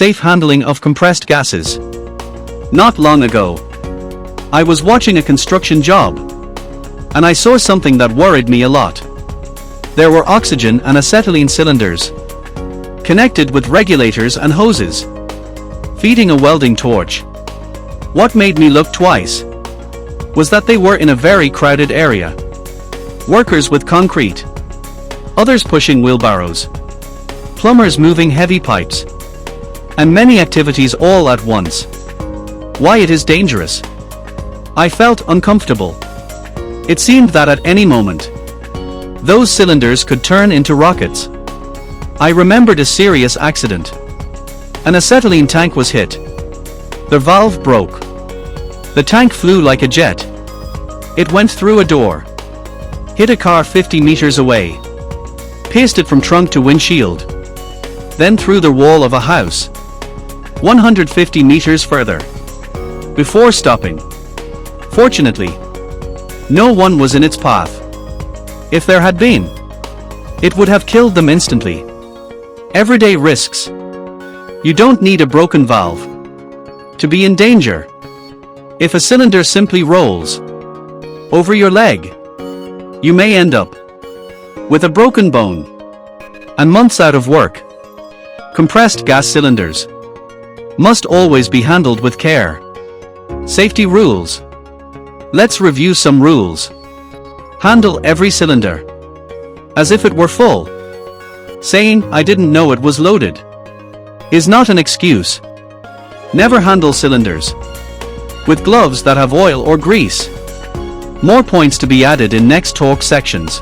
safe handling of compressed gases. Not long ago, I was watching a construction job, and I saw something that worried me a lot. There were oxygen and acetylene cylinders, connected with regulators and hoses, feeding a welding torch. What made me look twice was that they were in a very crowded area. Workers with concrete, others pushing wheelbarrows, plumbers moving heavy pipes, and many activities all at once. Why it is dangerous? I felt uncomfortable. It seemed that at any moment, those cylinders could turn into rockets. I remembered a serious accident. An acetylene tank was hit. The valve broke. The tank flew like a jet. It went through a door, hit a car 50 meters away, pasted from trunk to windshield, then through the wall of a house 150 meters further, before stopping. Fortunately, no one was in its path. If there had been, it would have killed them instantly. Everyday risks. You don't need a broken valve to be in danger. If a cylinder simply rolls over your leg, you may end up with a broken bone and months out of work. Compressed gas cylinders must always be handled with care. Safety rules. Let's review some rules. Handle every cylinder as if it were full. Saying, "I didn't know it was loaded," is not an excuse. Never handle cylinders with gloves that have oil or grease. More points to be added in next talk sections.